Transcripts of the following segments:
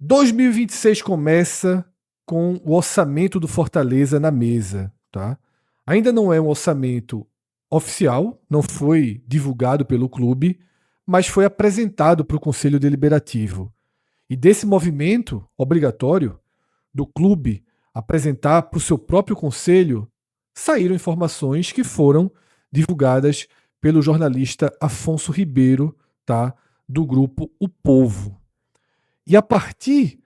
2026 começa com o orçamento do Fortaleza na mesa, tá? Ainda não é um orçamento oficial, não foi divulgado pelo clube, mas foi apresentado para o Conselho Deliberativo. E desse movimento obrigatório do clube apresentar para o seu próprio conselho, saíram informações que foram divulgadas pelo jornalista Afonso Ribeiro, tá? Do grupo O Povo. E a partir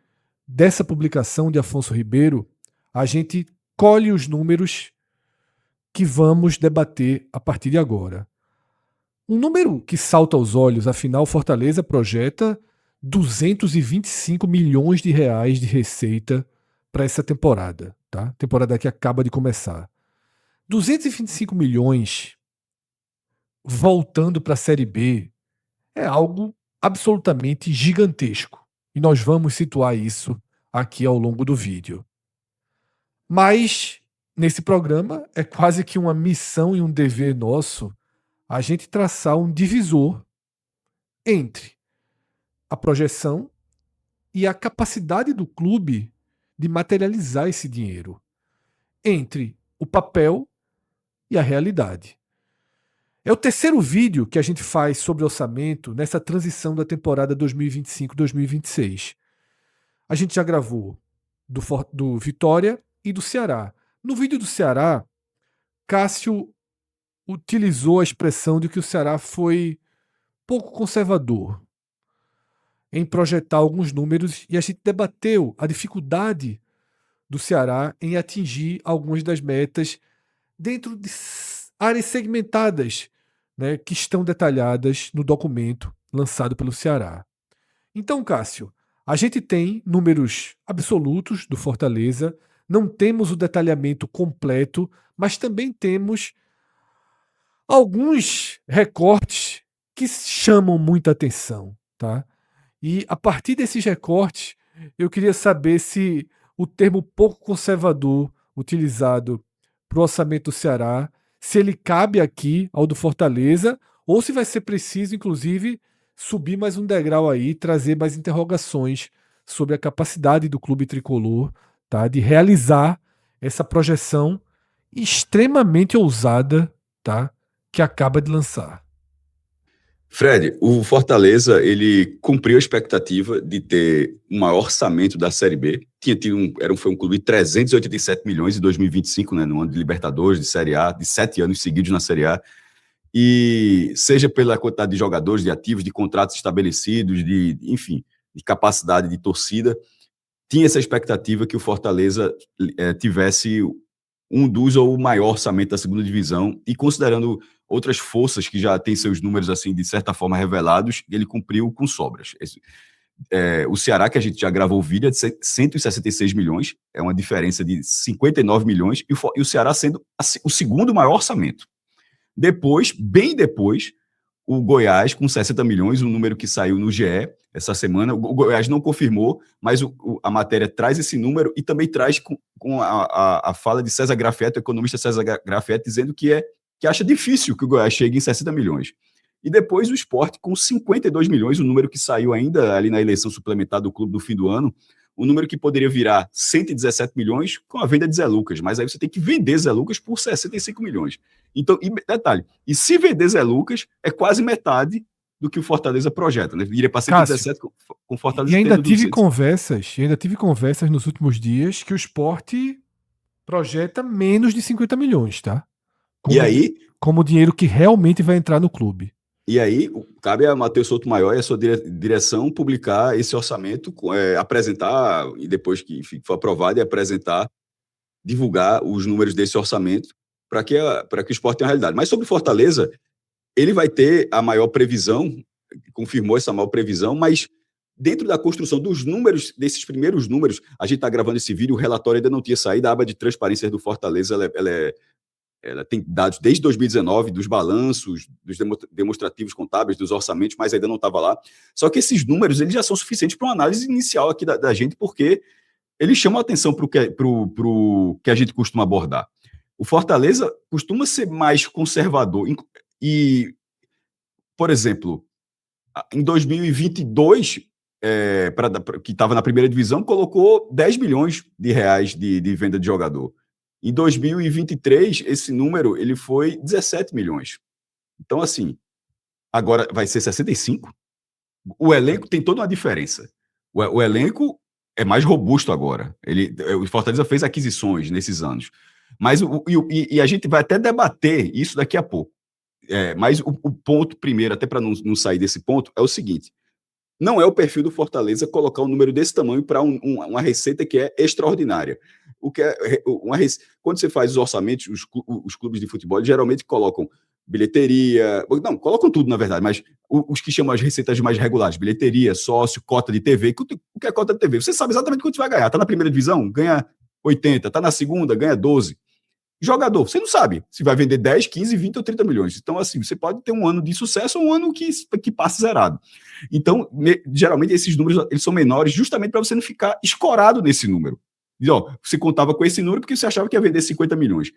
dessa publicação de Afonso Ribeiro, a gente colhe os números que vamos debater a partir de agora. Um número que salta aos olhos, afinal, Fortaleza projeta 225 milhões de reais de receita para essa temporada, tá? Temporada que acaba de começar. 225 milhões voltando para a Série B é algo absolutamente gigantesco. E nós vamos situar isso aqui ao longo do vídeo. Mas, nesse programa, é quase que uma missão e um dever nosso a gente traçar um divisor entre a projeção e a capacidade do clube de materializar esse dinheiro, entre o papel e a realidade. É o terceiro vídeo que a gente faz sobre orçamento nessa transição da temporada 2025-2026. A gente já gravou do Vitória e do Ceará. No vídeo do Ceará, Cássio utilizou a expressão de que o Ceará foi pouco conservador em projetar alguns números e a gente debateu a dificuldade do Ceará em atingir algumas das metas dentro de áreas segmentadas, né, que estão detalhadas no documento lançado pelo Ceará. Então, Cássio, a gente tem números absolutos do Fortaleza, não temos o detalhamento completo, mas também temos alguns recortes que chamam muita atenção, tá? E a partir desses recortes, eu queria saber se o termo pouco conservador utilizado para o orçamento do Ceará, se ele cabe aqui ao do Fortaleza, ou se vai ser preciso, inclusive, subir mais um degrau aí, trazer mais interrogações sobre a capacidade do clube tricolor, tá, de realizar essa projeção extremamente ousada, tá, que acaba de lançar. Fred, o Fortaleza, ele cumpriu a expectativa de ter o maior orçamento da Série B. Foi um clube de 387 milhões em 2025, né, no ano de Libertadores, de Série A, de 7 anos seguidos na Série A. E seja pela quantidade de jogadores, de ativos, de contratos estabelecidos, enfim, de capacidade de torcida, tinha essa expectativa que o Fortaleza tivesse um dos ou o maior orçamento da segunda divisão, e considerando outras forças que já têm seus números, assim, de certa forma revelados, ele cumpriu com sobras. O Ceará, que a gente já gravou o vídeo, é de 166 milhões, é uma diferença de 59 milhões, e o Ceará sendo o segundo maior orçamento. Depois, bem depois, o Goiás com 60 milhões, um número que saiu no GE essa semana. O Goiás não confirmou, mas a matéria traz esse número e também traz com a fala de César Grafieto, o economista César Grafieto, dizendo que acha difícil que o Goiás chegue em 60 milhões. E depois o Sport com 52 milhões, um número que saiu ainda ali na eleição suplementar do clube no fim do ano, um número que poderia virar 117 milhões com a venda de Zé Lucas, mas aí você tem que vender Zé Lucas por 65 milhões. Então, e detalhe, e se vender Zé Lucas, é quase metade do que o Fortaleza projeta, né? Iria para 117 com Fortaleza. E ainda tive conversas nos últimos dias que o Sport projeta menos de 50 milhões, tá? Como dinheiro que realmente vai entrar no clube. E aí, cabe a Matheus Souto Maior e a sua direção publicar esse orçamento, apresentar, e depois que for aprovado, divulgar os números desse orçamento para que o Sport tenha uma realidade. Mas sobre Fortaleza, ele vai ter a maior previsão, confirmou essa maior previsão, mas dentro da construção dos números, desses primeiros números, a gente está gravando esse vídeo, o relatório ainda não tinha saído, a aba de transparência do Fortaleza, ela tem dados desde 2019, dos balanços, dos demonstrativos contábeis, dos orçamentos, mas ainda não estava lá. Só que esses números eles já são suficientes para uma análise inicial aqui da gente, porque eles chamam a atenção para o que a gente costuma abordar. O Fortaleza costuma ser mais conservador. E, por exemplo, em 2022, que estava na primeira divisão, colocou 10 milhões de reais de venda de jogador. Em 2023, esse número ele foi 17 milhões. Então, assim, agora vai ser 65. O elenco tem toda uma diferença. O elenco é mais robusto agora. O Fortaleza fez aquisições nesses anos. Mas a gente vai até debater isso daqui a pouco. Mas o ponto primeiro, até para não sair desse ponto, é o seguinte: não é o perfil do Fortaleza colocar um número desse tamanho para uma receita que é extraordinária. Quando você faz os orçamentos, os clubes de futebol geralmente colocam bilheteria, não, colocam tudo na verdade, mas os que chamam as receitas mais regulares, bilheteria, sócio, cota de TV, o que é cota de TV? Você sabe exatamente quanto você vai ganhar. Está na primeira divisão, ganha 80, está na segunda, ganha 12. Jogador, você não sabe se vai vender 10, 15, 20 ou 30 milhões. Então, assim, você pode ter um ano de sucesso ou um ano que passe zerado. Então, geralmente, esses números eles são menores justamente para você não ficar escorado nesse número. Você contava com esse número porque você achava que ia vender 50 milhões.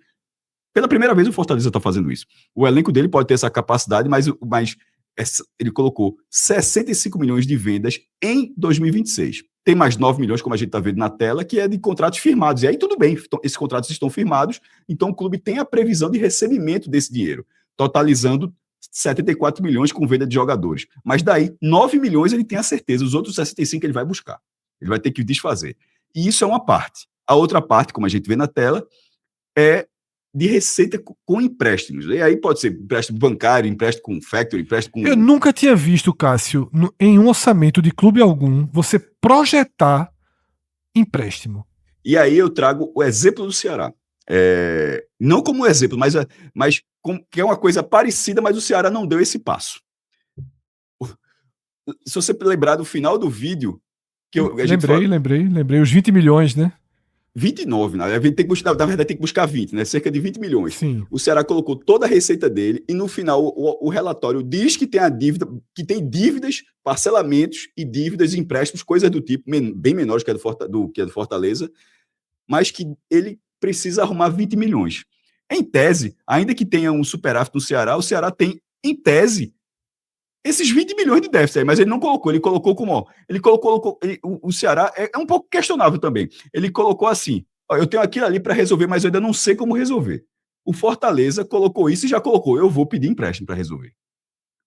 Pela primeira vez, o Fortaleza está fazendo isso. O elenco dele pode ter essa capacidade, mas ele colocou 65 milhões de vendas em 2026. Tem mais 9 milhões, como a gente está vendo na tela, que é de contratos firmados. E aí tudo bem, esses contratos estão firmados, então o clube tem a previsão de recebimento desse dinheiro, totalizando 74 milhões com venda de jogadores. Mas daí, 9 milhões ele tem a certeza, os outros 65 ele vai buscar. Ele vai ter que desfazer. E isso é uma parte. A outra parte, como a gente vê na tela, é de receita com empréstimos. E aí pode ser empréstimo bancário, empréstimo com factory, empréstimo com... Eu nunca tinha visto, Cássio, em um orçamento de clube algum, você projetar empréstimo. E aí eu trago o exemplo do Ceará. Não como exemplo, mas que é uma coisa parecida, mas o Ceará não deu esse passo. Se você lembrar do final do vídeo... Lembrei. Os 20 milhões, né? 29, na verdade tem que buscar 20, né? Cerca de 20 milhões. Sim. O Ceará colocou toda a receita dele e no final o relatório diz que tem a dívida, que tem dívidas, parcelamentos e dívidas, empréstimos, coisas do tipo, bem menores que a do Fortaleza, mas que ele precisa arrumar 20 milhões. Em tese, ainda que tenha um superávit no Ceará, o Ceará tem, em tese, esses 20 milhões de déficit aí, mas ele não colocou, ele colocou como, o Ceará é um pouco questionável também. Ele colocou assim, eu tenho aquilo ali para resolver, mas eu ainda não sei como resolver. O Fortaleza colocou isso e já colocou, eu vou pedir empréstimo para resolver.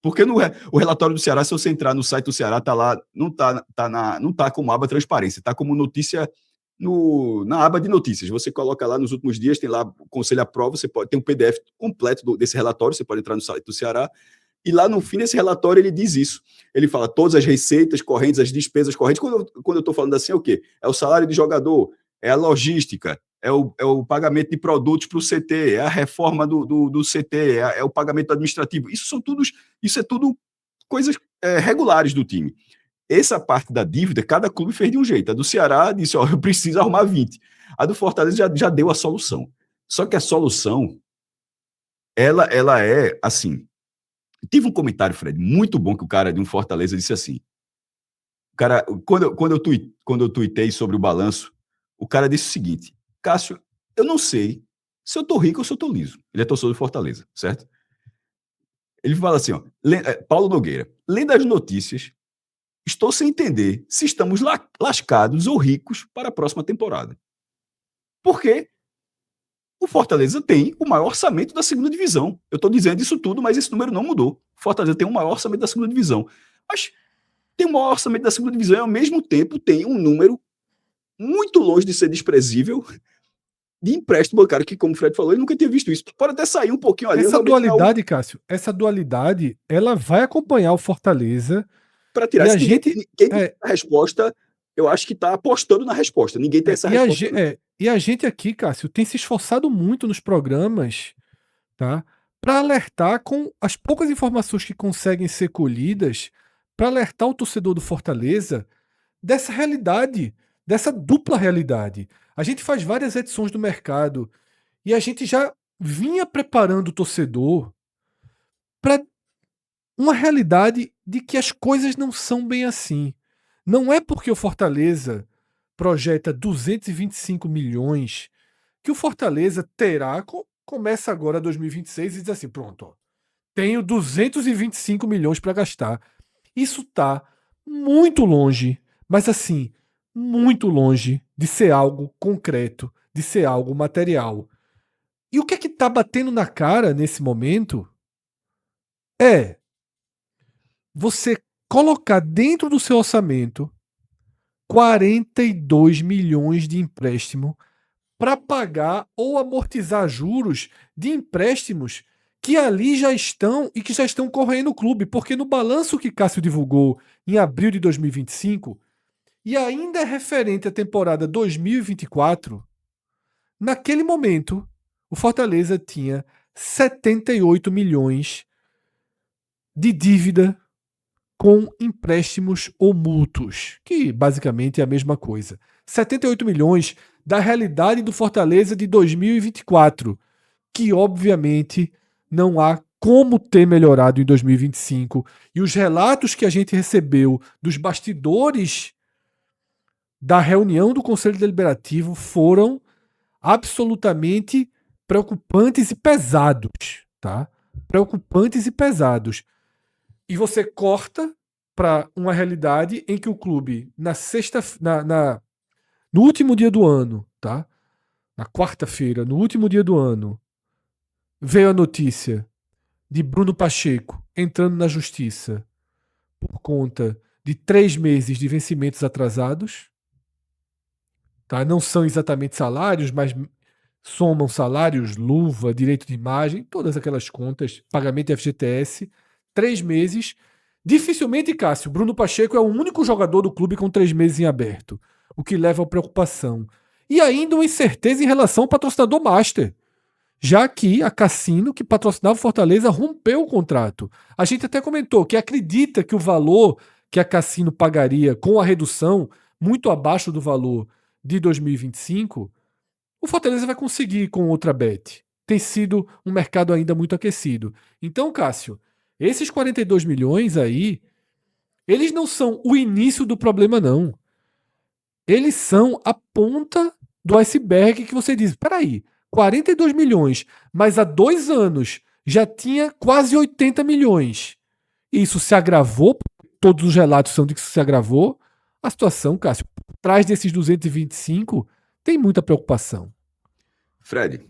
Porque o relatório do Ceará, se você entrar no site do Ceará, tá lá, não tá como aba transparência, tá como notícia na aba de notícias. Você coloca lá nos últimos dias, tem lá o Conselho aprova, você pode ter um PDF completo desse relatório, você pode entrar no site do Ceará. E lá no fim desse relatório ele diz isso. Ele fala todas as receitas correntes, as despesas correntes. Quando eu estou falando assim, é o quê? É o salário de jogador, é a logística, é o pagamento de produtos para o CT, é a reforma do CT, é o pagamento administrativo. Isso é tudo coisas regulares do time. Essa parte da dívida, cada clube fez de um jeito. A do Ceará disse, eu preciso arrumar 20. A do Fortaleza já deu a solução. Só que a solução, ela é assim... Tive um comentário, Fred, muito bom que o cara de um Fortaleza disse assim. O cara, quando eu tuitei sobre o balanço, o cara disse o seguinte: Cássio, eu não sei se eu tô rico ou se eu tô liso. Ele é torcedor do Fortaleza, certo? Ele fala assim, Paulo Nogueira, lendo as notícias, estou sem entender se estamos lascados ou ricos para a próxima temporada. Por quê? O Fortaleza tem o maior orçamento da segunda divisão. Eu estou dizendo isso tudo, mas esse número não mudou. O Fortaleza tem o maior orçamento da segunda divisão. Mas tem o maior orçamento da segunda divisão e, ao mesmo tempo, tem um número muito longe de ser desprezível de empréstimo bancário, que, como o Fred falou, ele nunca tinha visto isso. Pode até sair um pouquinho ali. Essa dualidade, Cássio, ela vai acompanhar o Fortaleza. Para tirar essa gente... Quem tem a resposta, eu acho que está apostando na resposta. Ninguém tem essa resposta. E a gente aqui, Cássio, tem se esforçado muito nos programas, tá, para alertar com as poucas informações que conseguem ser colhidas, para alertar o torcedor do Fortaleza dessa realidade, dessa dupla realidade. A gente faz várias edições do mercado e a gente já vinha preparando o torcedor para uma realidade de que as coisas não são bem assim. Não é porque o Fortaleza projeta 225 milhões que o Fortaleza terá, começa agora 2026 e diz assim, pronto, tenho 225 milhões para gastar. Isso está muito longe, mas assim, muito longe de ser algo concreto, de ser algo material. E o que é que tá batendo na cara nesse momento é você colocar dentro do seu orçamento 42 milhões de empréstimo para pagar ou amortizar juros de empréstimos que ali já estão e que já estão correndo no clube, porque no balanço que Cássio divulgou em abril de 2025 e ainda é referente à temporada 2024, naquele momento o Fortaleza tinha 78 milhões de dívida com empréstimos ou mútuos, que basicamente é a mesma coisa. 78 milhões da realidade do Fortaleza de 2024, que obviamente não há como ter melhorado em 2025. E os relatos que a gente recebeu dos bastidores da reunião do Conselho Deliberativo foram absolutamente preocupantes e pesados, tá? Preocupantes e pesados. E você corta para uma realidade em que o clube, no último dia do ano, tá? Na quarta-feira, no último dia do ano, veio a notícia de Bruno Pacheco entrando na justiça por conta de 3 meses de vencimentos atrasados. Tá? Não são exatamente salários, mas somam salários, luva, direito de imagem, todas aquelas contas, pagamento de FGTS, 3 meses. Dificilmente, Cássio, Bruno Pacheco é o único jogador do clube com 3 meses em aberto, o que leva a preocupação. E ainda uma incerteza em relação ao patrocinador master, já que a Cassino, que patrocinava o Fortaleza, rompeu o contrato. A gente até comentou que acredita que o valor que a Cassino pagaria com a redução, muito abaixo do valor de 2025, o Fortaleza vai conseguir com outra bet. Tem sido um mercado ainda muito aquecido. Então, Cássio, esses 42 milhões aí, eles não são o início do problema, não. Eles são a ponta do iceberg que você diz, peraí, 42 milhões, mas há 2 anos já tinha quase 80 milhões. E isso se agravou, todos os relatos são de que isso se agravou. A situação, Cássio, por trás desses 225, tem muita preocupação. Fred,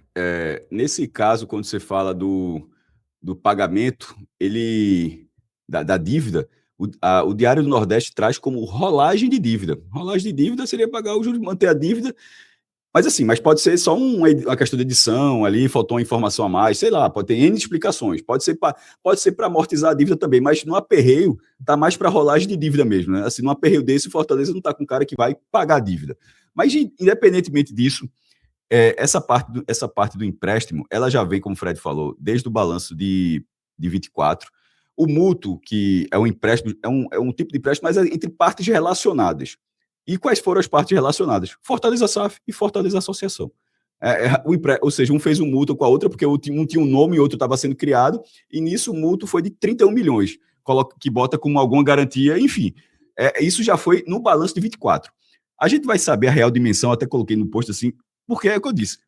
nesse caso, quando você fala do pagamento, da dívida, o Diário do Nordeste traz como rolagem de dívida. Rolagem de dívida seria pagar o juros, manter a dívida, mas pode ser só uma questão de edição ali, faltou uma informação a mais, sei lá, pode ter N explicações, pode ser para amortizar a dívida também, mas no aperreio tá mais para rolagem de dívida mesmo, né? Assim, no aperreio desse, o Fortaleza não tá com um cara que vai pagar a dívida. Mas independentemente disso, essa parte do empréstimo, ela já vem, como o Fred falou, desde o balanço de 24. O mútuo, que é um empréstimo, é um tipo de empréstimo, mas é entre partes relacionadas. E quais foram as partes relacionadas? Fortaleza SAF e Fortaleza Associação. Ou seja, um fez um mútuo com a outra, porque um tinha um nome e o outro estava sendo criado, e nisso o mútuo foi de 31 milhões, que bota como alguma garantia, enfim. Isso já foi no balanço de 24. A gente vai saber a real dimensão, até coloquei no post assim, porque é o que eu disse.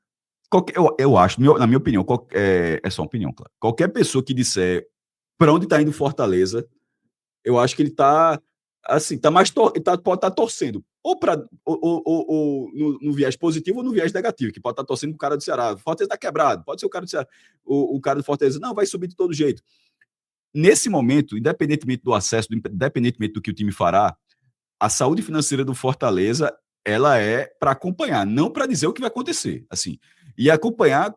Eu acho, na minha opinião, é só uma opinião, claro. Qualquer pessoa que disser para onde está indo Fortaleza, eu acho que ele está assim, pode estar torcendo ou no viés positivo ou no viés negativo, que pode estar torcendo para o cara do Ceará. Fortaleza está quebrado, pode ser o cara do Ceará, o cara do Fortaleza, não, vai subir de todo jeito. Nesse momento, independentemente do acesso, independentemente do que o time fará, a saúde financeira do Fortaleza, ela é para acompanhar, não para dizer o que vai acontecer, assim, e acompanhar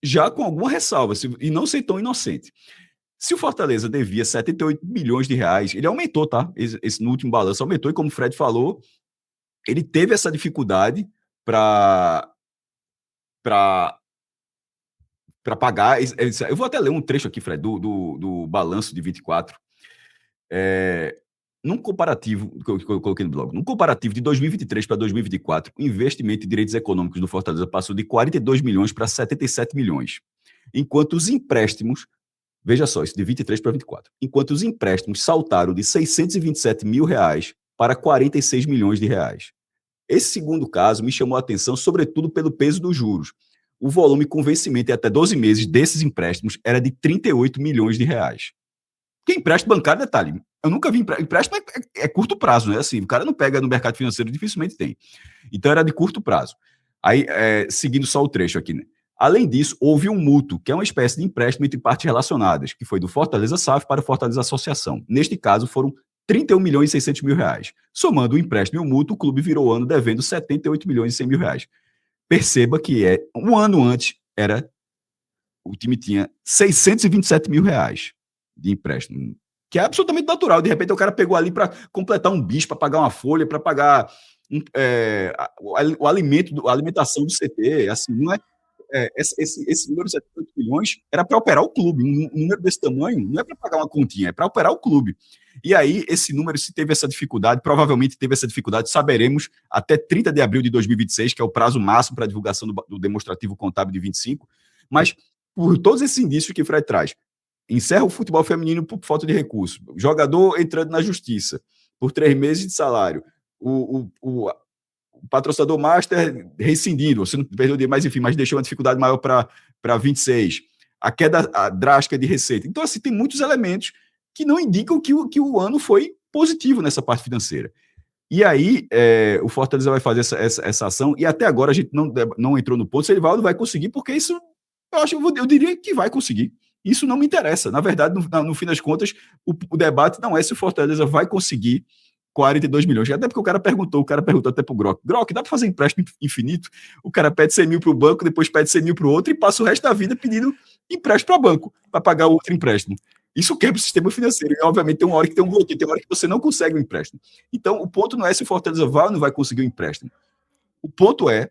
já com alguma ressalva, e não ser tão inocente. Se o Fortaleza devia 78 milhões de reais, ele aumentou, tá? Esse no último balanço aumentou, e como o Fred falou, ele teve essa dificuldade para pagar. Eu vou até ler um trecho aqui, Fred, do balanço de 24. Num comparativo, que eu coloquei no blog, num comparativo de 2023 para 2024, o investimento em direitos econômicos do Fortaleza passou de 42 milhões para 77 milhões. Enquanto os empréstimos, veja só, isso de 23 para 24, enquanto os empréstimos saltaram de 627 mil reais para 46 milhões de reais. Esse segundo caso me chamou a atenção, sobretudo pelo peso dos juros. O volume com vencimento em até 12 meses desses empréstimos era de 38 milhões de reais. Que empréstimo bancário, detalhe, Eu nunca vi empréstimo, é curto prazo, né? Assim, o cara não pega no mercado financeiro, dificilmente tem. Então era de curto prazo. Aí, seguindo só o trecho aqui, né? Além disso, houve um mútuo, que é uma espécie de empréstimo entre partes relacionadas, que foi do Fortaleza SAF para o Fortaleza Associação. Neste caso, foram 31 milhões e 600 mil reais. Somando o empréstimo e o mútuo, o clube virou o ano devendo 78 milhões e 100 mil reais. Perceba que um ano antes, o time tinha 627 mil reais de empréstimo, que é absolutamente natural. De repente, o cara pegou ali para completar um bicho, para pagar uma folha, para pagar o alimento, a alimentação do CT. Assim, não é, esse número de 78 milhões era para operar o clube. Um número desse tamanho não é para pagar uma continha, é para operar o clube. E aí, esse número, se teve essa dificuldade, provavelmente teve essa dificuldade, saberemos até 30 de abril de 2026, que é o prazo máximo para a divulgação do demonstrativo contábil de 25, mas por todos esses indícios que o Fred traz, encerra o futebol feminino por falta de recurso, jogador entrando na justiça por 3 meses de salário, o patrocinador master rescindindo, você não perdeu dinheiro, mas enfim, mas deixou uma dificuldade maior para 26, a queda drástica de receita. Então, assim, tem muitos elementos que não indicam que o ano foi positivo nessa parte financeira. E aí, o Fortaleza vai fazer essa ação, e até agora a gente não entrou no ponto se ele vai conseguir, porque isso, eu diria que vai conseguir. Isso não me interessa. Na verdade, no fim das contas, o debate não é se o Fortaleza vai conseguir 42 milhões. Até porque o cara perguntou até pro Grock. Grock, dá para fazer empréstimo infinito? O cara pede 100 mil pro banco, depois pede 100 mil pro outro e passa o resto da vida pedindo empréstimo para banco, para pagar o outro empréstimo. Isso quebra o sistema financeiro. E, obviamente, tem uma hora que tem um bloqueio, tem uma hora que você não consegue um empréstimo. Então, o ponto não é se o Fortaleza vai ou não vai conseguir um empréstimo. O ponto é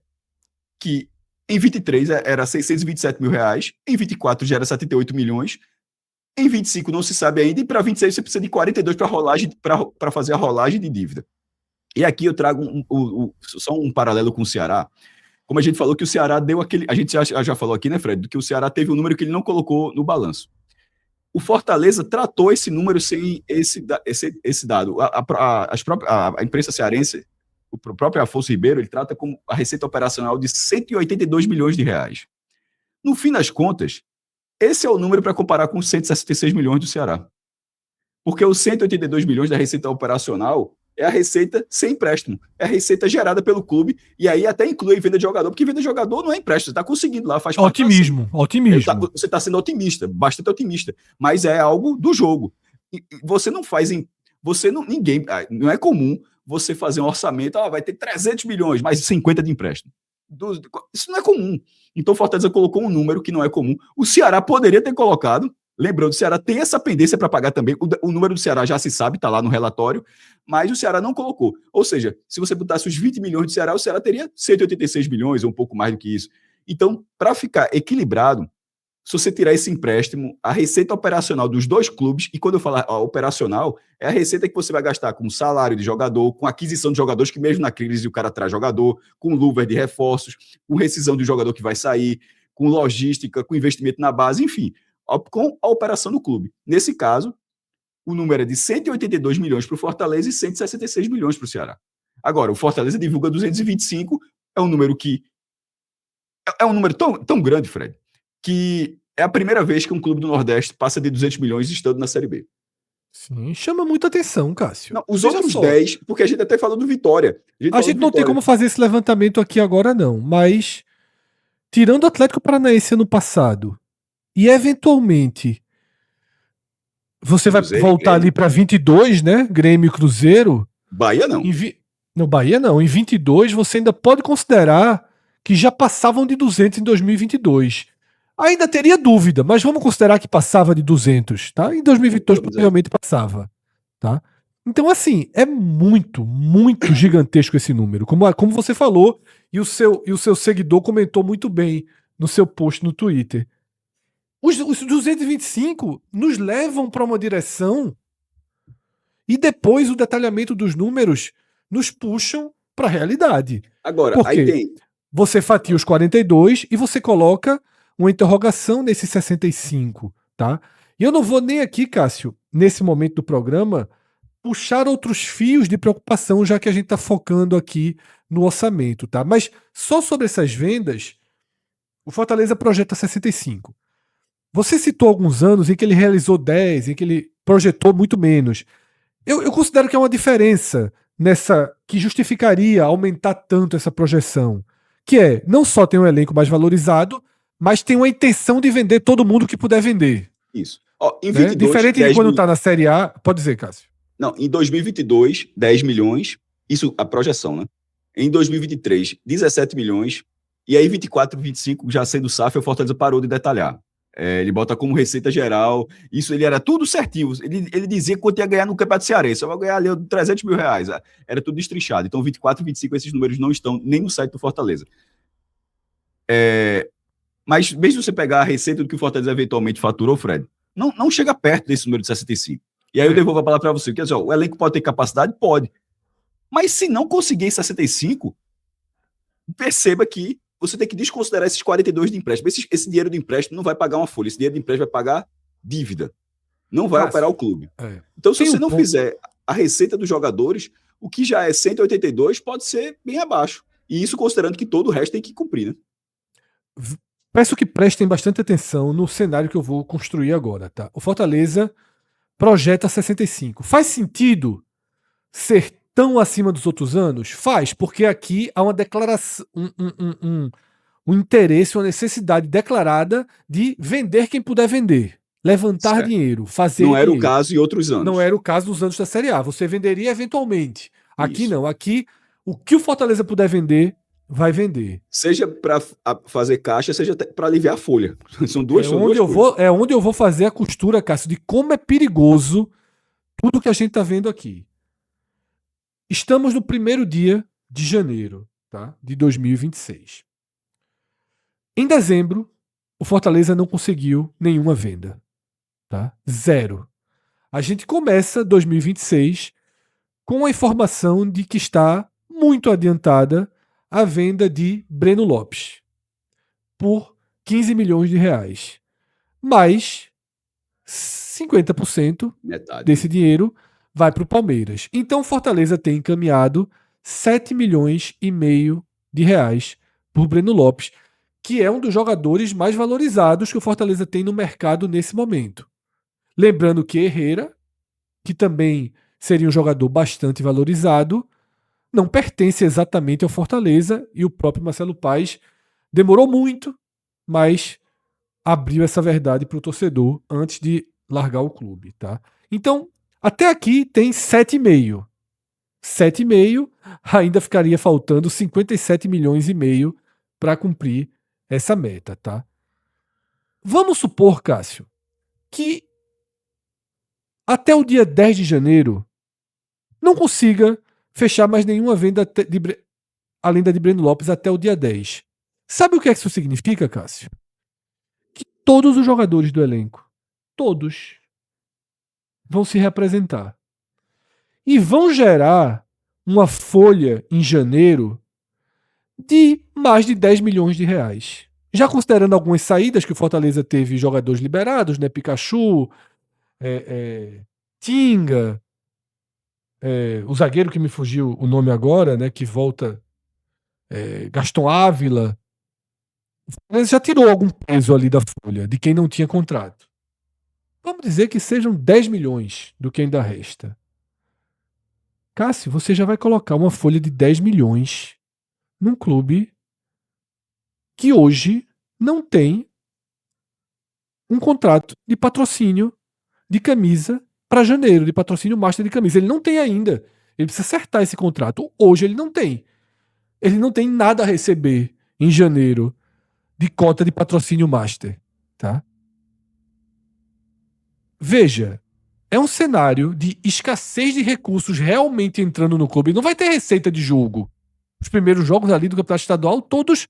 que em 23 era 627 mil reais, em 24 já era 78 milhões, em 25 não se sabe ainda, e para 26 você precisa de 42 para fazer a rolagem de dívida. E aqui eu trago só um paralelo com o Ceará. Como a gente falou que o Ceará deu aquele... A gente já falou aqui, né, Fred, que o Ceará teve um número que ele não colocou no balanço. O Fortaleza tratou esse número sem esse dado. A imprensa cearense, o próprio Afonso Ribeiro, ele trata como a receita operacional de 182 milhões de reais. No fim das contas, esse é o número para comparar com os 166 milhões do Ceará. Porque os 182 milhões da receita operacional é a receita sem empréstimo. É a receita gerada pelo clube, e aí até inclui venda de jogador, porque venda de jogador não é empréstimo, você está conseguindo lá, faz parte. Otimismo. Você está sendo otimista, bastante otimista, mas é algo do jogo. E você não faz não é comum você fazer um orçamento, vai ter 300 milhões, mais 50 de empréstimo. Isso não é comum. Então o Fortaleza colocou um número que não é comum. O Ceará poderia ter colocado, lembrando, o Ceará tem essa pendência para pagar também. O número do Ceará já se sabe, está lá no relatório, mas o Ceará não colocou. Ou seja, se você botasse os 20 milhões do Ceará, o Ceará teria 186 milhões, ou um pouco mais do que isso. Então, para ficar equilibrado, se você tirar esse empréstimo, a receita operacional dos dois clubes, e quando eu falar operacional, é a receita que você vai gastar com salário de jogador, com aquisição de jogadores, que mesmo na crise o cara traz jogador, com luva de reforços, com rescisão do jogador que vai sair, com logística, com investimento na base, enfim, com a operação do clube. Nesse caso, o número é de 182 milhões para o Fortaleza e 166 milhões para o Ceará. Agora, o Fortaleza divulga 225, é um número que... É um número tão grande, Fred, que é a primeira vez que um clube do Nordeste passa de 200 milhões estando na Série B. Sim, chama muita atenção, Cássio. Não, os outros 10, porque a gente até falou do Vitória. A gente não tem como fazer esse levantamento aqui agora, não. Mas, tirando o Atlético Paranaense ano passado, e eventualmente você Cruzeiro, vai voltar ali para 22, né? Grêmio e Cruzeiro. Bahia não. No Bahia não. Em 22 você ainda pode considerar que já passavam de 200 em 2022. Ainda teria dúvida, mas vamos considerar que passava de 200, tá? Em 2022 provavelmente passava, tá? Então, assim, é muito, muito gigantesco esse número. Como você falou, e o seu seguidor comentou muito bem no seu post no Twitter. Os 225 nos levam para uma direção e depois o detalhamento dos números nos puxam para a realidade. Agora, aí tem... Você fatia os 42 e você coloca uma interrogação nesses 65, tá? E eu não vou nem aqui, Cássio, nesse momento do programa, puxar outros fios de preocupação, já que a gente está focando aqui no orçamento, tá? Mas só sobre essas vendas, o Fortaleza projeta 65. Você citou alguns anos em que ele realizou 10, em que ele projetou muito menos. Eu considero que é uma diferença nessa que justificaria aumentar tanto essa projeção. Que é, não só tem um elenco mais valorizado, mas tem uma intenção de vender todo mundo que puder vender. Isso. Ó, em Né? 22, Diferente de 10 quando mil... tá na Série A. Pode dizer, Cássio. Não, em 2022, 10 milhões. Isso, a projeção, né? Em 2023, 17 milhões. E aí, 24, 25, já sendo SAF, o Fortaleza parou de detalhar. Ele bota como receita geral. Isso ele era tudo certinho. Ele dizia quanto ia ganhar no Campeonato Cearense. Só vai ganhar ali 300 mil reais. Era tudo destrinchado. Então, 24, 25, esses números não estão nem no site do Fortaleza. Mas mesmo você pegar a receita do que o Fortaleza eventualmente faturou, Fred, não chega perto desse número de 65. E aí eu devolvo a palavra para você. Quer dizer, o elenco pode ter capacidade? Pode. Mas se não conseguir 65, perceba que você tem que desconsiderar esses 42 de empréstimo. Esse dinheiro de empréstimo não vai pagar uma folha. Esse dinheiro de empréstimo vai pagar dívida. Não vai operar o clube. Então, se você não fizer a receita dos jogadores, o que já é 182 pode ser bem abaixo. E isso considerando que todo o resto tem que cumprir, né? Peço que prestem bastante atenção no cenário que eu vou construir agora, tá? O Fortaleza projeta 65. Faz sentido ser tão acima dos outros anos? Faz, porque aqui há uma declaração, um interesse, uma necessidade declarada de vender quem puder vender. Levantar Certo. dinheiro, fazer Não era dinheiro. o caso em outros anos. Não era o caso nos anos da Série A. Você venderia eventualmente. Aqui Isso. não. Aqui, o que o Fortaleza puder vender, vai vender. Seja para fazer caixa, seja para aliviar a folha. São duas coisas. É onde eu vou fazer a costura, Cássio, de como é perigoso tudo que a gente está vendo aqui. Estamos no primeiro dia de janeiro, tá? De 2026. Em dezembro, o Fortaleza não conseguiu nenhuma venda. Tá? Zero. A gente começa 2026 com a informação de que está muito adiantada a venda de Breno Lopes por 15 milhões de reais. Mas 50% Metade desse dinheiro vai para o Palmeiras. Então o Fortaleza tem encaminhado 7 milhões e meio de reais por Breno Lopes, que é um dos jogadores mais valorizados que o Fortaleza tem no mercado nesse momento. Lembrando que Herrera, que também seria um jogador bastante valorizado, não pertence exatamente ao Fortaleza, e o próprio Marcelo Paes demorou muito, mas abriu essa verdade para o torcedor antes de largar o clube. Tá? Então, até aqui tem 7,5. 7,5, ainda ficaria faltando 57 milhões e meio para cumprir essa meta. Tá? Vamos supor, Cássio, que até o dia 10 de janeiro não consiga fechar mais nenhuma venda além da de Breno Lopes até o dia 10. Sabe o que isso significa, Cássio? Que todos os jogadores do elenco, todos, vão se representar. E vão gerar uma folha em janeiro de mais de 10 milhões de reais. Já considerando algumas saídas que o Fortaleza teve jogadores liberados, né? Pikachu, Tinga, o zagueiro que me fugiu o nome agora, né? Que volta, Gaston Ávila. O Fortaleza já tirou algum peso ali da folha, de quem não tinha contrato. Vamos dizer que sejam 10 milhões do que ainda resta. Cássio, você já vai colocar uma folha de 10 milhões num clube que hoje não tem um contrato de patrocínio de camisa para janeiro, de patrocínio master de camisa. Ele não tem ainda. Ele precisa acertar esse contrato. Hoje ele não tem. Ele não tem nada a receber em janeiro de cota de patrocínio master. Tá? Veja, é um cenário de escassez de recursos realmente entrando no clube. Não vai ter receita de jogo. Os primeiros jogos ali do Campeonato Estadual, todos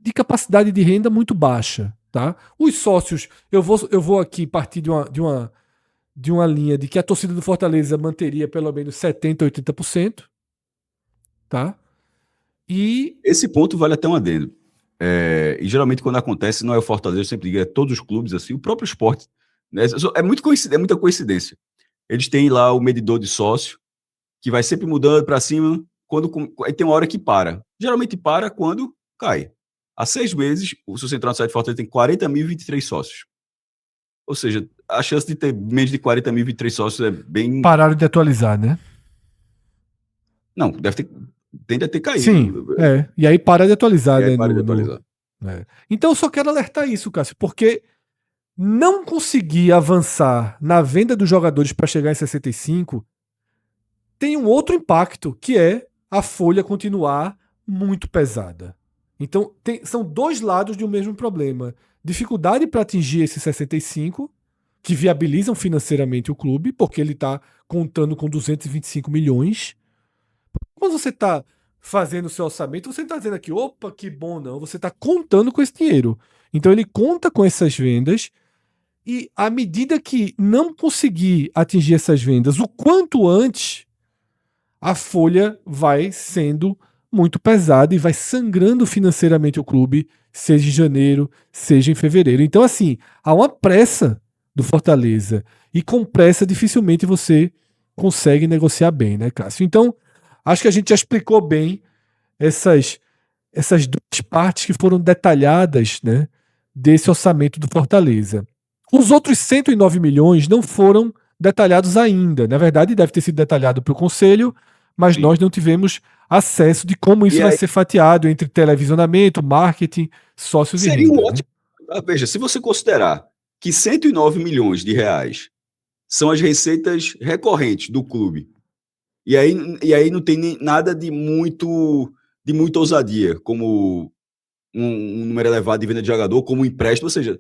de capacidade de renda muito baixa. Tá? Os sócios, eu vou aqui partir de uma linha de que a torcida do Fortaleza manteria pelo menos 70%, 80%. Tá? E esse ponto vale até um adendo. E geralmente quando acontece, não é o Fortaleza, eu sempre digo, é todos os clubes, assim, o próprio esporte. Né? É muita coincidência. Eles têm lá o medidor de sócio, que vai sempre mudando para cima, aí tem uma hora que para. Geralmente para quando cai. Há 6 meses, o seu central do site Fortaleza tem 40.023 sócios. Ou seja, a chance de ter menos de 40.023 sócios é bem... Pararam de atualizar, né? Não, tende a ter caído. Sim, e aí para de atualizar, E aí né? para de atualizar. Então eu só quero alertar isso, Cássio, porque não conseguir avançar na venda dos jogadores para chegar em 65 tem um outro impacto, que é a folha continuar muito pesada. Então, são dois lados de um mesmo problema. Dificuldade para atingir esses 65, que viabilizam financeiramente o clube, porque ele está contando com 225 milhões. Quando você está fazendo o seu orçamento, você não está dizendo aqui, opa, que bom, não. Você está contando com esse dinheiro. Então, ele conta com essas vendas e, à medida que não conseguir atingir essas vendas o quanto antes, a folha vai sendo muito pesada e vai sangrando financeiramente o clube, seja em janeiro, seja em fevereiro. Então, assim, há uma pressa do Fortaleza. E com pressa, dificilmente você consegue negociar bem, né, Cássio? Então, acho que a gente já explicou bem essas duas partes que foram detalhadas, né, desse orçamento do Fortaleza. Os outros 109 milhões não foram detalhados ainda. Na verdade, deve ter sido detalhado para o Conselho, mas nós não tivemos acesso de como isso vai ser fatiado entre televisionamento, marketing, sócios e renda. Seria um ótimo... Veja, se você considerar que 109 milhões de reais são as receitas recorrentes do clube, e aí não tem nada de muita ousadia, como um número elevado de venda de jogador, como um empréstimo, ou seja,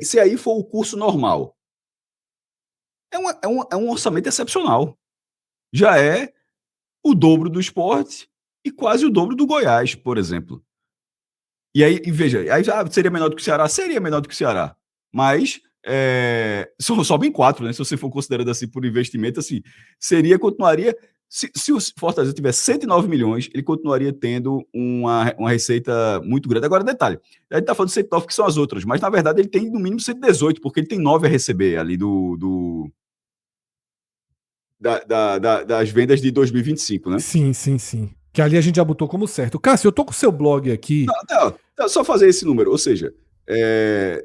se aí for o curso normal, é um orçamento excepcional. Já é o dobro do Sport e quase o dobro do Goiás, por exemplo. E aí, veja, aí seria menor do que o Ceará? Seria menor do que o Ceará. Mas sobem 4, né? Se você for considerando assim por investimento, assim, continuaria... Se o Fortaleza tivesse 109 milhões, ele continuaria tendo uma receita muito grande. Agora, detalhe, a gente está falando de 109 que são as outras, mas na verdade ele tem no mínimo 118, porque ele tem 9 a receber ali das vendas de 2025, né? Sim. Que ali a gente já botou como certo. Cássio, eu tô com o seu blog aqui. Não, só fazer esse número, ou seja,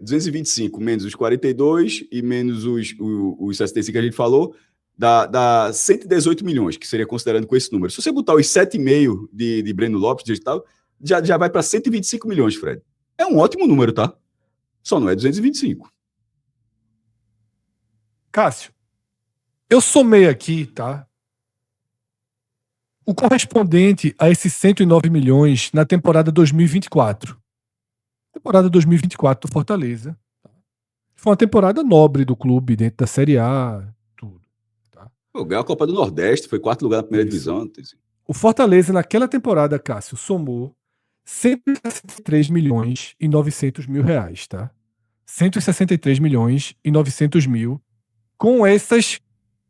225 menos os 42 e menos os 65 que a gente falou, dá 118 milhões, que seria considerando com esse número. Se você botar os 7,5 de Breno Lopes digital, já vai para 125 milhões, Fred. É um ótimo número, tá? Só não é 225. Cássio, eu somei aqui, tá? O correspondente a esses 109 milhões na temporada 2024. Temporada 2024 do Fortaleza. Foi uma temporada nobre do clube, dentro da Série A, tudo. Tá? Ganhou a Copa do Nordeste, foi 4º lugar na primeira divisão. O Fortaleza, naquela temporada, Cássio, somou 163 milhões e 900 mil reais, tá? 163 milhões e 900 mil, com essas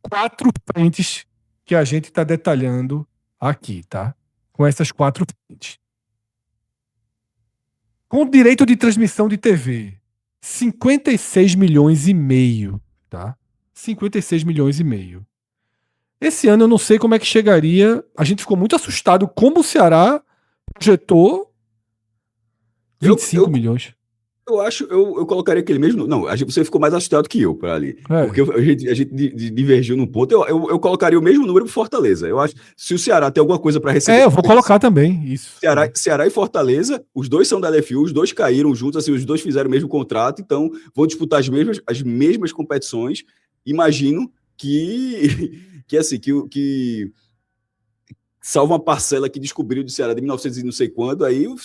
4 frentes que a gente está detalhando aqui, tá? Com essas 4 frentes. Com direito de transmissão de TV, 56 milhões e meio, tá? 56 milhões e meio. Esse ano eu não sei como é que chegaria. A gente ficou muito assustado como o Ceará projetou 25 milhões. Eu colocaria aquele mesmo... Não, você ficou mais assustado que eu para ali. Porque a gente divergiu num ponto. Eu colocaria o mesmo número pro Fortaleza. Eu acho, se o Ceará tem alguma coisa para receber... eu vou colocar também isso. Ceará e Fortaleza, os dois são da LFU, os dois caíram juntos, assim, os dois fizeram o mesmo contrato, então vão disputar as mesmas competições. Imagino que salva uma parcela que descobriu do Ceará de 1900 e não sei quando, aí o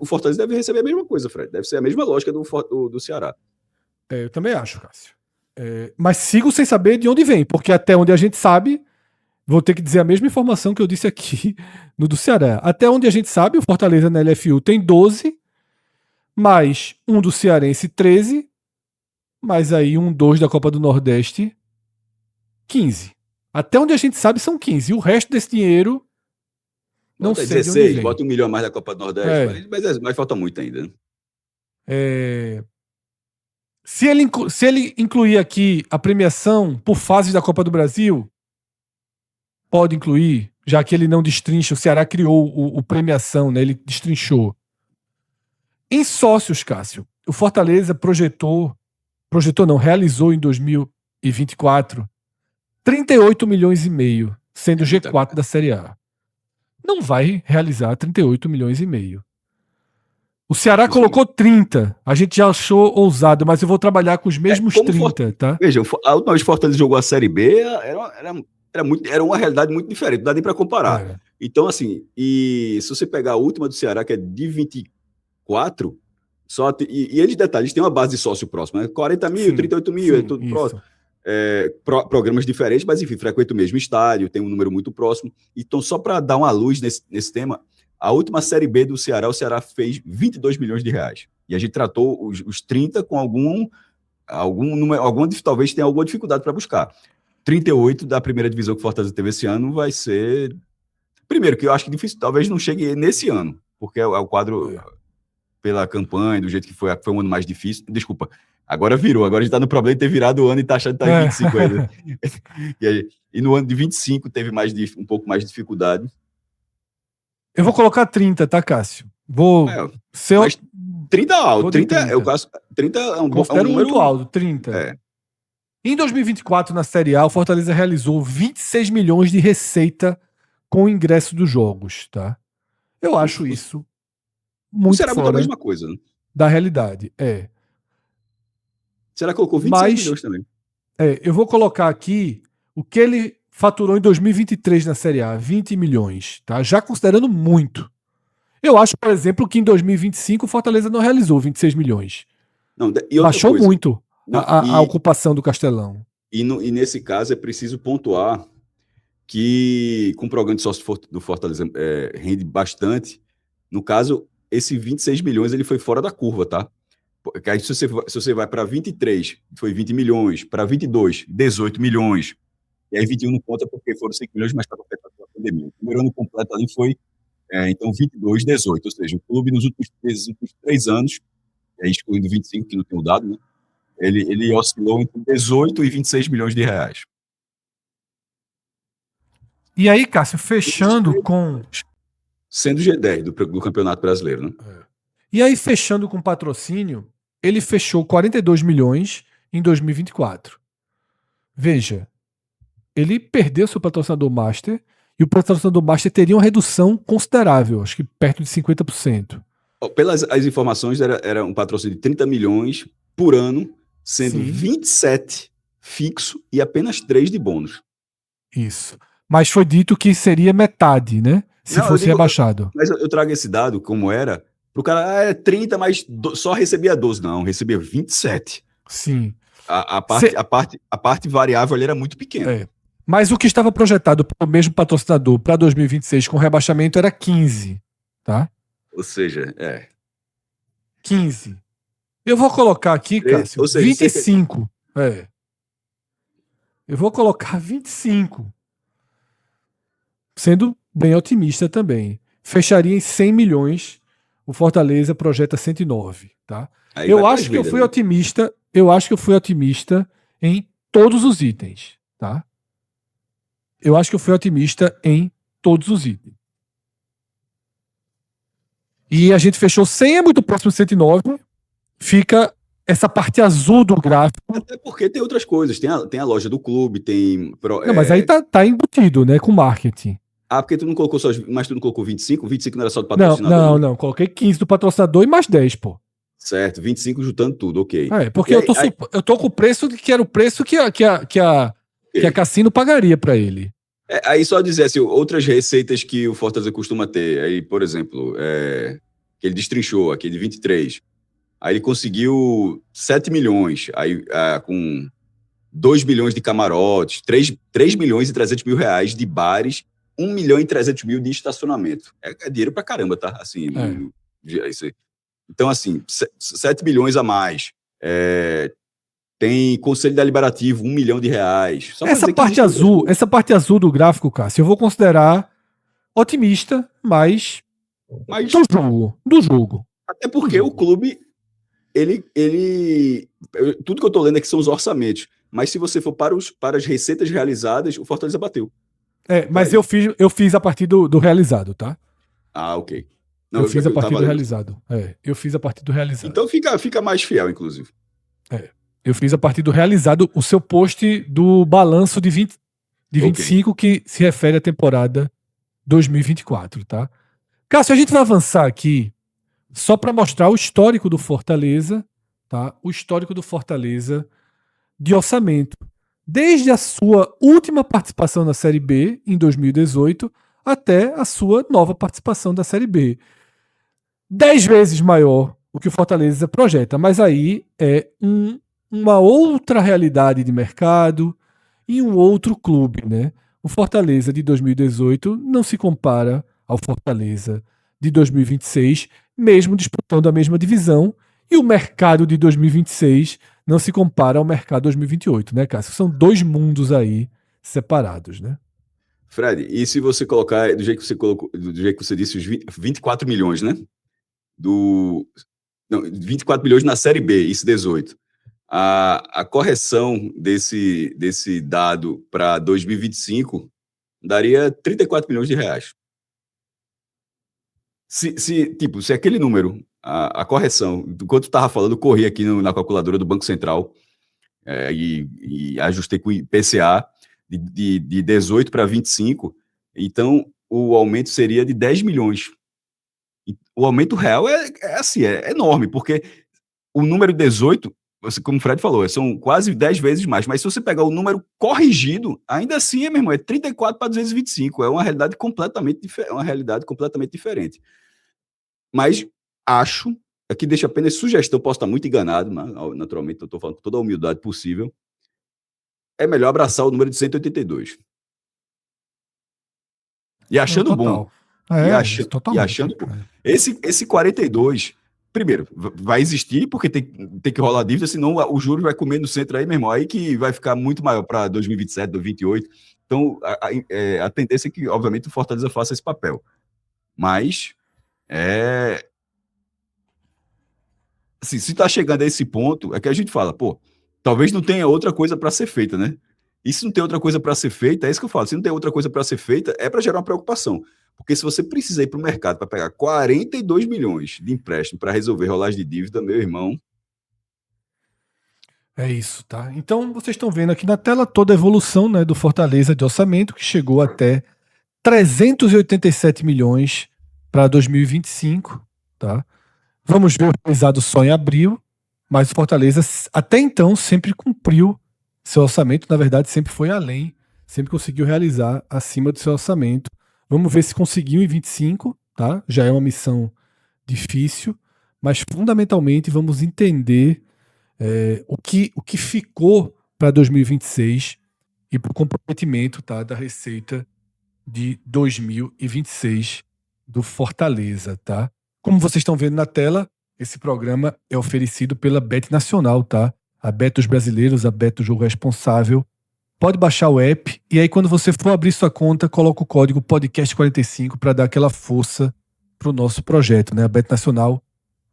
Fortaleza deve receber a mesma coisa, Fred. Deve ser a mesma lógica do Ceará. Eu também acho, Cássio. Mas sigo sem saber de onde vem, porque até onde a gente sabe, vou ter que dizer a mesma informação que eu disse aqui no do Ceará. Até onde a gente sabe, o Fortaleza na LFU tem 12, mais um do Cearense 13, mais aí 2 da Copa do Nordeste 15. Até onde a gente sabe são 15. E o resto desse dinheiro não sei 16, de onde vem. bota 1 milhão a mais da Copa do Nordeste, mas falta muito ainda. Se ele incluir aqui a premiação por fases da Copa do Brasil, pode incluir, já que ele não destrincha. O Ceará criou o premiação, né? Ele destrinchou. Em sócios, Cássio, o Fortaleza projetou projetou não, realizou em 2024 38 milhões e meio, sendo G4 da Série A. Não vai realizar 38 milhões e meio. O Ceará colocou 30. A gente já achou ousado, mas eu vou trabalhar com os mesmos 30, tá? Veja, a última vez que o Fortaleza jogou a Série B era uma realidade muito diferente, não dá nem para comparar. Então, assim, e se você pegar a última do Ceará, que é de 24, e eles, detalhes, têm uma base de sócio próxima, né? 40 mil, sim, 38 mil, é tudo próximo. Programas diferentes, mas enfim, frequenta o mesmo estádio, tem um número muito próximo. Então, só para dar uma luz nesse tema, a última Série B do Ceará, o Ceará fez 22 milhões de reais. E a gente tratou os 30 com talvez tenha alguma dificuldade para buscar. 38 da primeira divisão que o Fortaleza teve esse ano vai ser... Primeiro, que eu acho que difícil, talvez não chegue nesse ano, porque é o quadro, pela campanha, do jeito que foi um ano mais difícil. Desculpa, agora virou, agora a gente está no problema de ter virado o ano e está achando que está em 25 ainda. E no ano de 25 teve um pouco mais de dificuldade. Eu vou colocar 30, tá, Cássio? Mas 30 é alto. 30 é um bom número muito alto, 30. É. Em 2024, na Série A, o Fortaleza realizou 26 milhões de receita com o ingresso dos jogos, tá? Eu acho isso muito Será fora a mesma coisa, né? Da realidade. Será que colocou 26 milhões também? Eu vou colocar aqui o que ele faturou em 2023 na Série A, 20 milhões, tá? Já considerando muito. Eu acho, por exemplo, que em 2025 o Fortaleza não realizou 26 milhões. Baixou muito a ocupação do Castelão. E nesse caso é preciso pontuar que com o programa de sócio do Fortaleza rende bastante. No caso, esse 26 milhões ele foi fora da curva, tá? Porque aí se você vai para 23, foi 20 milhões, para 22, 18 milhões. E aí 21 não conta porque foram 5 milhões, mas estava afetado pela pandemia. O primeiro ano completo ali foi, então, 22, 18. Ou seja, o clube nos últimos 3 anos, excluindo 25, que não tem o dado, né? Ele oscilou entre 18 e 26 milhões de reais. E aí, Cássio, fechando com... Sendo G10 do Campeonato Brasileiro, né? E aí, fechando com patrocínio, ele fechou 42 milhões em 2024. Veja, ele perdeu seu patrocinador Master e o patrocinador Master teria uma redução considerável, acho que perto de 50%. Pelas as informações, era um patrocínio de 30 milhões por ano, sendo 27 fixo e apenas 3 de bônus. Isso. Mas foi dito que seria metade, né? Se fosse rebaixado. Mas eu trago esse dado, como era, pro cara, é 30, mas só recebia 12. Não, recebia 27. Sim. A parte variável ali era muito pequena. Mas o que estava projetado para o mesmo patrocinador para 2026 com rebaixamento era 15, tá? Ou seja, 15. Eu vou colocar aqui, Cássio, 25. Eu vou colocar 25. Sendo bem otimista também. Fecharia em 100 milhões. O Fortaleza projeta 109, tá? Eu acho que eu fui otimista. Eu acho que eu fui otimista em todos os itens, tá? Eu acho que eu fui otimista em todos os itens. E a gente fechou 100, é muito próximo de 109. Fica essa parte azul do gráfico. Até porque tem outras coisas. Tem a loja do clube, tem... Não, mas aí tá embutido, né? Com marketing. Porque tu não colocou só... Mas tu não colocou 25? 25 não era só do patrocinador? Não. Coloquei 15 do patrocinador e mais 10, pô. Certo, 25 juntando tudo, ok. Porque eu tô com o preço que era o preço que a Cassino pagaria pra ele. Aí só dizer assim, outras receitas que o Fortaleza costuma ter. Aí, por exemplo, que ele destrinchou aqui de 23. Aí ele conseguiu 7 milhões, aí com 2 milhões de camarotes, 3 milhões e 300 mil reais de bares, 1 milhão e 300 mil de estacionamento. É dinheiro pra caramba, tá? Assim, então, assim, 7 milhões a mais. Tem Conselho Deliberativo, 1 milhão de reais. Essa parte azul do gráfico, Cássio, eu vou considerar otimista, mas do jogo. Até porque o clube, tudo que eu tô lendo aqui são os orçamentos. Mas se você for para as receitas realizadas, o Fortaleza bateu. Mas eu fiz a partir do realizado, tá? Ok. Eu fiz a partir do realizado. Eu fiz a partir do realizado. Então fica mais fiel, inclusive. Eu fiz a partir do realizado, o seu post do balanço de 25 que se refere à temporada 2024, tá? Cássio, a gente vai avançar aqui só para mostrar o histórico do Fortaleza, tá? O histórico do Fortaleza de orçamento. Desde a sua última participação na Série B, em 2018, até a sua nova participação da Série B. 10 vezes maior o que o Fortaleza projeta, mas aí é uma outra realidade de mercado e um outro clube, né? O Fortaleza de 2018 não se compara ao Fortaleza de 2026, mesmo disputando a mesma divisão, e o mercado de 2026 não se compara ao mercado 2028, né, Cássio? São dois mundos aí separados, né? Fred, e se você colocar, do jeito que você colocou, do jeito que você disse, os 24 milhões, né? Não, 24 milhões na Série B, isso 18. A correção desse dado para 2025 daria 34 milhões de reais. Se aquele número, a correção, do quanto tu estava falando, eu corri aqui na calculadora do Banco Central e ajustei com o IPCA de 18 para 25, então o aumento seria de 10 milhões. O aumento real é enorme, porque o número 18, como o Fred falou, são quase 10 vezes mais, mas se você pegar o número corrigido, ainda assim, meu irmão, é 34 para 225, é uma realidade completamente diferente. Mas acho, aqui deixa apenas sugestão, posso estar muito enganado, naturalmente, eu estou falando com toda a humildade possível, é melhor abraçar o número de 182. E achando bom. E achando bom. Esse 42, primeiro, vai existir porque tem que rolar dívida, senão o juros vai comer no centro aí, meu irmão, aí que vai ficar muito maior para 2027, 2028. Então, a tendência é que, obviamente, o Fortaleza faça esse papel. Mas, assim, se está chegando a esse ponto, é que a gente fala, pô, talvez não tenha outra coisa para ser feita, né? E se não tem outra coisa para ser feita, é isso que eu falo, se não tem outra coisa para ser feita, é para gerar uma preocupação. Porque se você precisa ir para o mercado para pegar 42 milhões de empréstimo para resolver rolagem de dívida, meu irmão... É isso, tá? Então, vocês estão vendo aqui na tela toda a evolução, né, do Fortaleza de orçamento, que chegou até 387 milhões para 2025, tá? Vamos ver o realizado só em abril, mas o Fortaleza até então sempre cumpriu seu orçamento, na verdade sempre foi além, sempre conseguiu realizar acima do seu orçamento. Vamos ver se conseguiu em 25, tá? Já é uma missão difícil, mas fundamentalmente vamos entender o que ficou para 2026 e para o comprometimento, tá, da receita de 2026 do Fortaleza, tá? Como vocês estão vendo na tela, esse programa é oferecido pela Bet Nacional, tá? A Bet dos brasileiros, a Bet do jogo responsável. Pode baixar o app e aí quando você for abrir sua conta, coloca o código podcast45 para dar aquela força para o nosso projeto, né? A Bet Nacional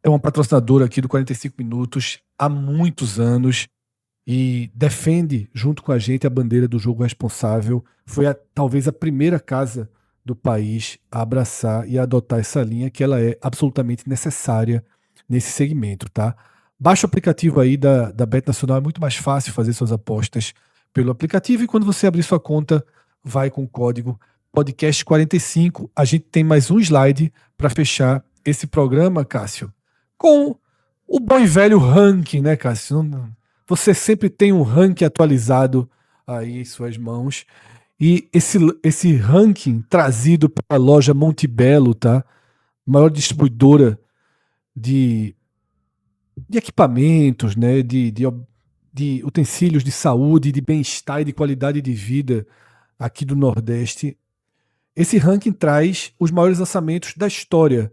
é uma patrocinadora aqui do 45 Minutos há muitos anos e defende junto com a gente a bandeira do jogo responsável. Foi talvez a primeira casa do país a abraçar e a adotar essa linha, que ela é absolutamente necessária nesse segmento, tá? Baixa o aplicativo aí da Bet Nacional, é muito mais fácil fazer suas apostas pelo aplicativo e quando você abrir sua conta, vai com o código podcast45. A gente tem mais um slide para fechar esse programa, Cássio, com o bom e velho ranking, né, Cássio? Você sempre tem um ranking atualizado aí em suas mãos. E esse ranking trazido pela loja Montebello, tá? Maior distribuidora de equipamentos, né? De utensílios de saúde, de bem-estar e de qualidade de vida aqui do Nordeste. Esse ranking traz os maiores orçamentos da história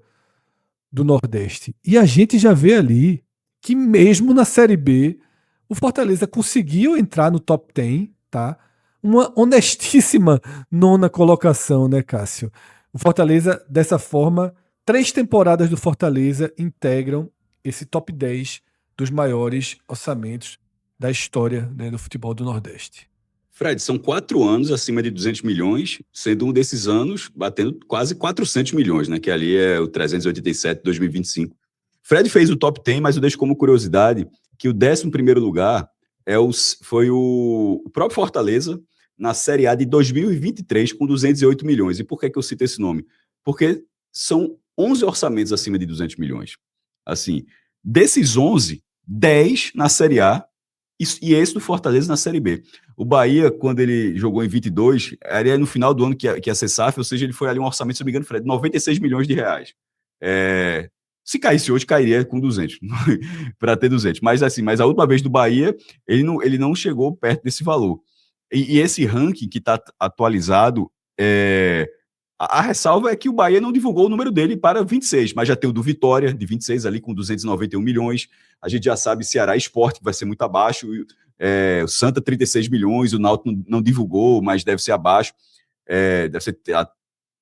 do Nordeste. E a gente já vê ali que mesmo na Série B, o Fortaleza conseguiu entrar no top 10, tá? Uma honestíssima nona colocação, né, Cássio? O Fortaleza, dessa forma, 3 temporadas do Fortaleza integram esse top 10 dos maiores orçamentos da história, né, do futebol do Nordeste. Fred, são 4 anos acima de 200 milhões, sendo um desses anos batendo quase 400 milhões, né? Que ali é o 387 de 2025. Fred fez o top 10, mas eu deixo como curiosidade que o 11º lugar foi o próprio Fortaleza na Série A de 2023 com 208 milhões. E por que eu cito esse nome? Porque são 11 orçamentos acima de 200 milhões. Assim, desses 11, 10 na Série A e esse do Fortaleza na Série B. O Bahia, quando ele jogou em 22, era no final do ano que ia ser SAF, ou seja, ele foi ali um orçamento, se não me engano, Fred, 96 milhões de reais. Se caísse hoje, cairia com 200, para ter 200. Mas a última vez do Bahia, ele não chegou perto desse valor. E esse ranking que está atualizado, a ressalva é que o Bahia não divulgou o número dele para 26, mas já tem o do Vitória, de 26, ali com 291 milhões. A gente já sabe Ceará e Sport, que vai ser muito abaixo. O Santa, 36 milhões. O Náutico não divulgou, mas deve ser abaixo. Deve ser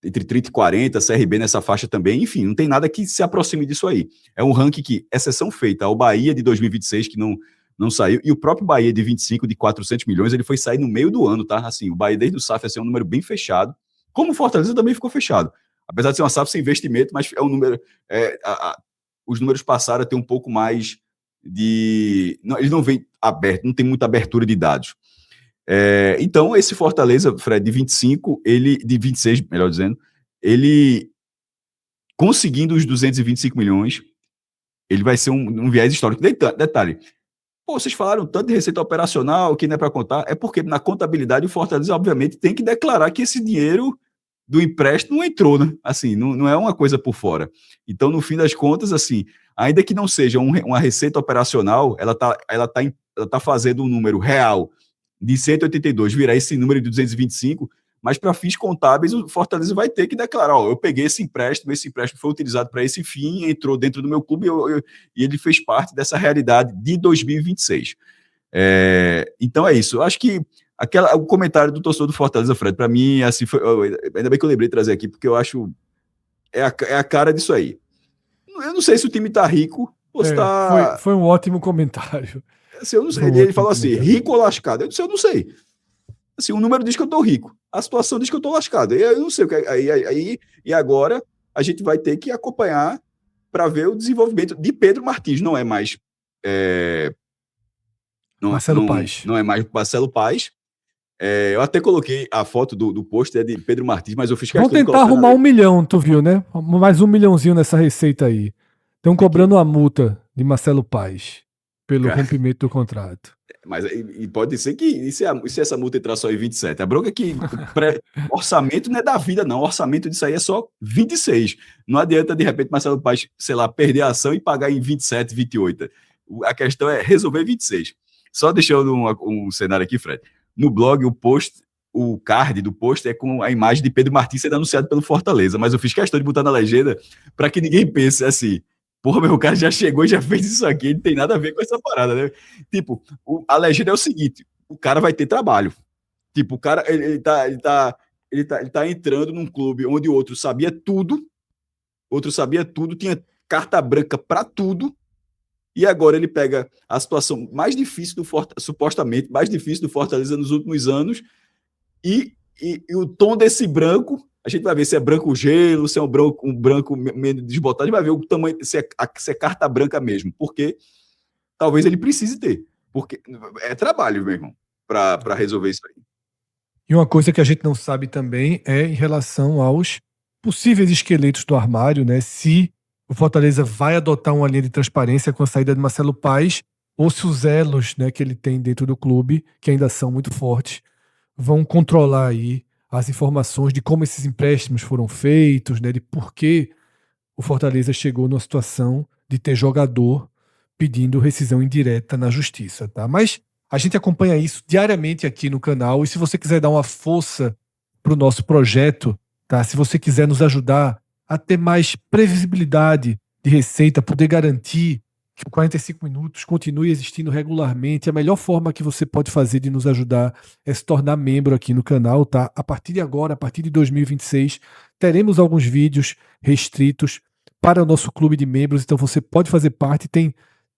entre 30 e 40, CRB nessa faixa também. Enfim, não tem nada que se aproxime disso aí. É um ranking que, exceção feita ao Bahia de 2026, que não saiu, e o próprio Bahia de 25, de 400 milhões, ele foi sair no meio do ano, tá? Assim, o Bahia desde o SAF é um número bem fechado. Como o Fortaleza também ficou fechado. Apesar de ser uma SAF sem investimento, mas é um número... os números passaram a ter um pouco mais de... Não, eles não vêm aberto, não tem muita abertura de dados. Então, esse Fortaleza, Fred, de 25, de 26, melhor dizendo, ele conseguindo os 225 milhões, ele vai ser um viés histórico. Detalhe, vocês falaram tanto de receita operacional que não é para contar, é porque na contabilidade o Fortaleza, obviamente, tem que declarar que esse dinheiro do empréstimo não entrou, né? Assim, não é uma coisa por fora. Então, no fim das contas, assim, ainda que não seja uma receita operacional, ela tá fazendo um número real de 182 virar esse número de 225, mas para fins contábeis o Fortaleza vai ter que declarar, eu peguei esse empréstimo foi utilizado para esse fim, entrou dentro do meu clube e ele fez parte dessa realidade de 2026. Então é isso. Eu acho que o comentário do torcedor do Fortaleza, Fred, para mim, assim, ainda bem que eu lembrei de trazer aqui, porque eu acho é a cara disso aí. Eu não sei se o time tá rico ou se tá... Foi um ótimo comentário. Assim, eu não sei. Ele falou assim, rico ou lascado? Eu disse, eu não sei. Assim, o número diz que eu tô rico. A situação diz que eu tô lascado. Eu não sei o que e agora a gente vai ter que acompanhar para ver o desenvolvimento de Pedro Martins. Não é mais Marcelo Paes. Não é mais Marcelo Paes. Eu até coloquei a foto do pôster de Pedro Martins, mas eu fiz questão de tentar arrumar 1 milhão, tu viu, né? Mais 1 milhãozinho nessa receita aí. Estão cobrando a multa de Marcelo Paes pelo rompimento do contrato. Mas e pode ser que se essa multa entrar só em 27. A bronca é que orçamento não é da vida, não. O orçamento disso aí é só 26. Não adianta, de repente, Marcelo Paes, sei lá, perder a ação e pagar em 27, 28. A questão é resolver 26. Só deixando um cenário aqui, Fred. No blog, o card do post é com a imagem de Pedro Martins sendo anunciado pelo Fortaleza. Mas eu fiz questão de botar na legenda para que ninguém pense assim... Porra, meu cara já chegou e já fez isso aqui, não tem nada a ver com essa parada, né? Tipo, a legenda é o seguinte, o cara vai ter trabalho. Tipo, o cara, ele tá entrando num clube onde o outro sabia tudo, tinha carta branca para tudo, e agora ele pega a situação mais difícil supostamente mais difícil do Fortaleza nos últimos anos, e o tom desse branco, a gente vai ver se é branco gelo, se é um branco meio desbotado, a gente vai ver o tamanho, se é carta branca mesmo, porque talvez ele precise ter, porque é trabalho, meu irmão, para resolver isso aí. E uma coisa que a gente não sabe também é em relação aos possíveis esqueletos do armário, né? Se o Fortaleza vai adotar uma linha de transparência com a saída de Marcelo Paes, ou se os elos, né, que ele tem dentro do clube, que ainda são muito fortes, vão controlar aí as informações de como esses empréstimos foram feitos, né, de por que o Fortaleza chegou numa situação de ter jogador pedindo rescisão indireta na justiça, tá? Mas a gente acompanha isso diariamente aqui no canal, e se você quiser dar uma força para o nosso projeto, tá? Se você quiser nos ajudar a ter mais previsibilidade de receita, poder garantir que o 45 Minutos continue existindo regularmente, a melhor forma que você pode fazer de nos ajudar é se tornar membro aqui no canal, tá? A partir de agora, a partir de 2026, teremos alguns vídeos restritos para o nosso clube de membros, então você pode fazer parte, tem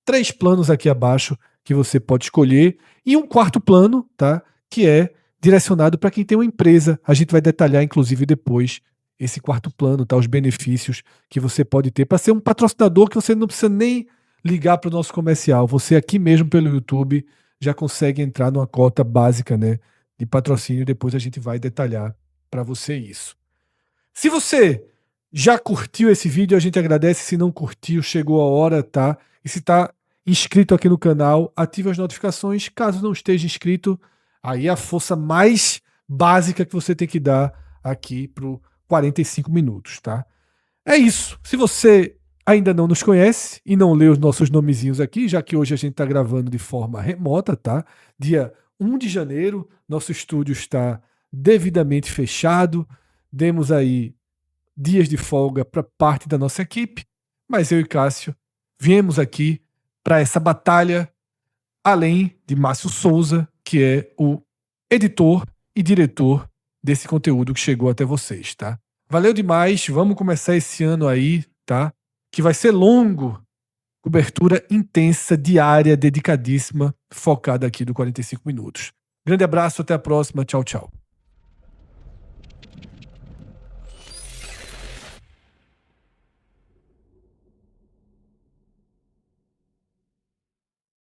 3 planos aqui abaixo que você pode escolher, e um 4º plano, tá? Que é direcionado para quem tem uma empresa. A gente vai detalhar, inclusive, depois esse 4º plano, tá? Os benefícios que você pode ter para ser um patrocinador que você não precisa nem ligar para o nosso comercial. Você aqui mesmo pelo YouTube já consegue entrar numa cota básica, né, de patrocínio. Depois a gente vai detalhar para você isso. Se você já curtiu esse vídeo, a gente agradece. Se não curtiu, chegou a hora, tá? E se tá inscrito aqui no canal, ative as notificações. Caso não esteja inscrito, aí é a força mais básica que você tem que dar aqui pro 45 minutos, tá? É isso. Se você ainda não nos conhece e não lê os nossos nomezinhos aqui, já que hoje a gente está gravando de forma remota, tá? Dia 1 de janeiro, nosso estúdio está devidamente fechado. Demos aí dias de folga para parte da nossa equipe, mas eu e Cássio viemos aqui para essa batalha, além de Márcio Souza, que é o editor e diretor desse conteúdo que chegou até vocês, tá? Valeu demais, vamos começar esse ano aí, tá? Que vai ser longo, cobertura intensa, diária, dedicadíssima, focada aqui do 45 minutos. Grande abraço, até a próxima, tchau, tchau.